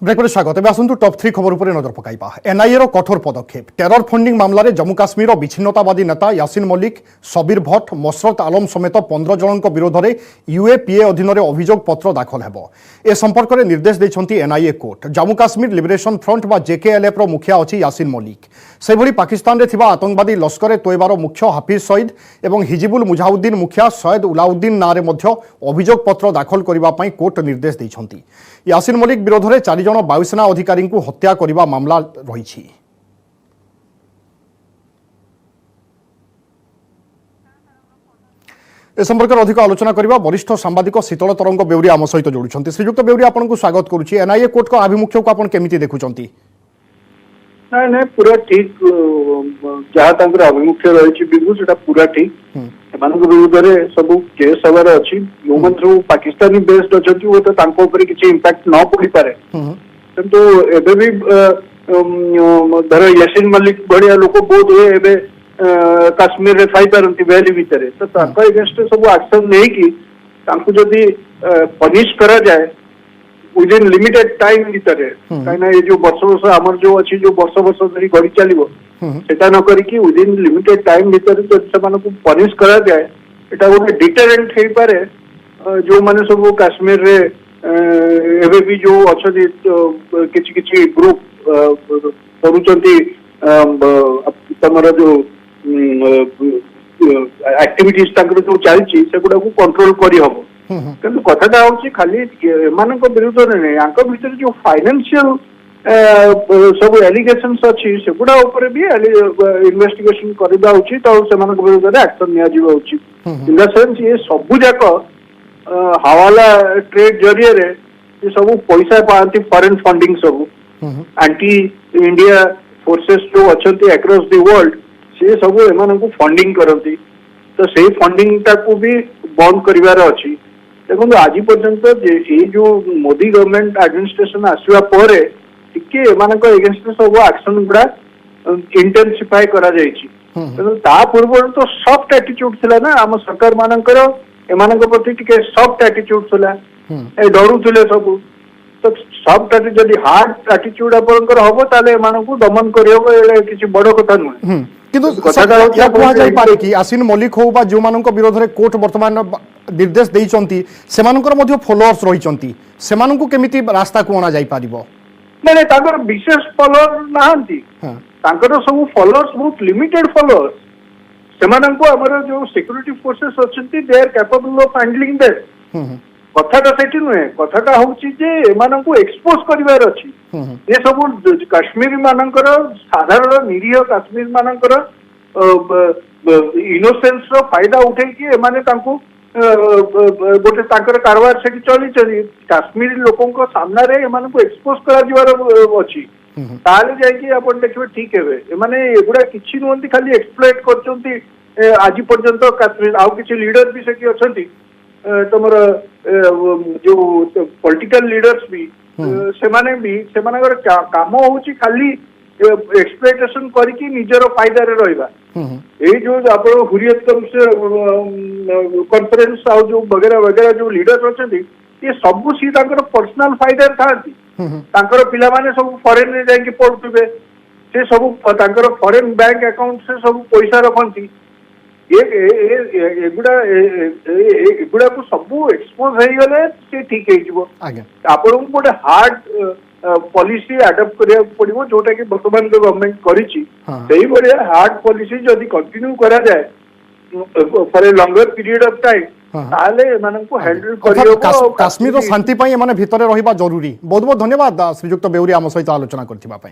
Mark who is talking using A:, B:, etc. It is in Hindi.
A: ब्रेक में स्वागत एवं आसतु टॉप 3 खबर पर नजर पकाइबा। एनआईए रो कठोर पदक्षेप टेरर फंडिंग मामलें जम्मू काश्मीर विच्छिन्नतावादी नेता यासिन मलिक सबीर भट्ट मसरत आलम समेत 15 जनों विरोध में यूएपीए अधीन अभियोग पत्र दाखल हो। ए संपर्क में निर्देश देते NIA court. Jammu Kashmir liberation front बा जेकेएलएफ रो मुखिया अच्छी यासिन मलिक। से भली पाकिस्तान रे थिबा आतंकवादी लश्कर तोयबार मुख्य हाफिज सईद और हिजिबुल मुजाहिद्दीन मुखिया सैयद उलाउद्दीन नारे अभियोग पत्र दाखल करने कोर्ट निर्देश देते। यासिन मलिक विरोध में 4 जन वायुसेना अधिकारी को हत्या करने मामला रही। ए संपर्क में अधिक आलोचना करने वरिष्ठ सांबादिक शीतल तरंग बेउरी आम सहित जोड़ुंट। श्रीजुक्त बेउरी आपको स्वागत करुच्ची। एनआईए कोर्ट का आभिमुख्य को आप केमिति देखुंट?
B: नहीं नहीं पूरा ठीक जहाँ आभिमुख्य रही बिल्कुल से पूरा ठीक विरुद्ध में सब केस हबार अच्छी जो मैंने सब पाकिस्तानी बेस्ड अच्छा वो तो किसी इम्पैक्ट न पड़ी पारे किंतु एबे भी धर यासिन मलिक भाया लोक बहुत हुए काश्मीर रे थाई पारंती वैली भितर तो एगेंस्ट सब एक्शन नहीं कि जदि पनिश करा जाए विदिन लिमिटेड टाइम भितर कहीं ये जो वर्ष वर्ष आमर जो अच्छी जो वर्ष वर्ष धरी गढ़ी चलो सेटा न करिकी विदिन लिमिटेड टाइम भितर से पनिश करा जाए एटा गोटे डिटरेंट हो पारे जो माने सब काश्मीर रे एबे भी जो अच्छा किछि किछि ग्रुप करूचंती तमरा जो एक्टिविटीज ताकर जो चलची सेगुडा को कंट्रोल करी हबो किंतु कथाटा होची खाली एमानक विरुद्ध नहीं आंक भीतर जो फाइनेंशियल सब एलिगेशंस अच्छी सेगुडा ऊपर भी इन्वेस्टिगेशन करबा उचित और सेमानक विरुद्ध एक्शन निया जीवा उचित इन द सेंस ये सबु जाक हवाला ट्रेड जरिए रे ये सब पैसा पाती फॉरेन फंडिंग सब एंटी इंडिया फोर्सेस जो अच्छे अक्रॉस द वर्ल्ड से सब एमान को फंडिंग करती तो से फंडिंग टाको भी बंद करिवार अच्छी। देखो आज पर्यंत ये जो मोदी गवर्नमेंट एडमिनिस्ट्रेशन आसवा पर टिके एमानक एगेंस्ट सब एक्शन गुड़ा इंटेंसिफाई करा जायछि ता पूर्व तो सॉफ्ट एटीट्यूड थिला ना आम सरकार मानकर एमानक प्रति टिके सॉफ्ट एटीट्यूड थिला ए डरुथिले सब तो सॉफ्ट एटीट्यूड जदी हार्ड एटीट्यूड आपनकर होबो ताले एमानकु दमन करियो ए किछि बड़ कथा नुहे
A: किंतु या कुआ जाय पारे कि यासिन मलिक हो बा जो मानक विरोध रे कोर्ट वर्तमान निर्देश देइचंती सेमानकर मध्ये फॉलोअर्स रहिचंती सेमानकु केमिति रास्ता को आना जाय पारिबो?
B: नहीं नहीं ताकर विशेष फॉलोअर नाहंती ताकर सब फॉलोअर्स बहुत लिमिटेड फॉलोअर्स सेमानकु हमर जो सिक्योरिटी फोर्सेस अछंती they are capable of handling that कथाटा सेठी नुहे कथाटा होची जे एमानकु एक्सपोज करिवार अछि ये सब काश्मीरी मानकर साधारण निरीह काश्मीर मानकर इनोसेंस रो फायदा उठे कि एमाने तांको गोटे तांकर कारबार सेठी चली चली काश्मीरी लोकों को सामना रे एमानकु एक्सपोज करा जिवार अछि ताले जाय कि आपण देखबे ठीक हेबे एमाने एगुडा किछि नोंती खाली एक्सप्लॉइट करचंती आज पर्यंत काश्मीर आउ किछि लीडर भी सेठी अछंती तमर जो पॉलिटिकल लीडर्स भी सेमाने भी सेमानकर काम होची खाली एक्सप्लॉइटेशन करके निजर फायदा रे रहबा ए जो आप हुरियत से कॉन्फ्रेंस आ जो वगैरह वगैरह जो लीडर अछंती ये सब सी तांकर पर्सनल फायदा थांती तांकर पिला माने सब फॉरेन रे जाके पढुतबे से सब तांकर फॉरेन बैंक अकाउंट से सब पैसा रखंती एगुड़ा को सब एक्सपोज हो गले से ठीक हो आपको गोटे हार्ड पॉलिसी अडॉप्ट करिया पड़िबो जोटा कि वर्तमान गवर्नमेंट करिछि सेही बड़े हार्ड पॉलिसी जदि कंटिन्यू करा जाए for a longer period of time ताले एमानकु हैंडल करियो
A: काश्मीर शांति पई एमाने भितरे रहिबा जरूरी। बहुत बहुत धन्यवाद श्रीजुक्त बेउरी आम सहित आलोचना करथिबा पई।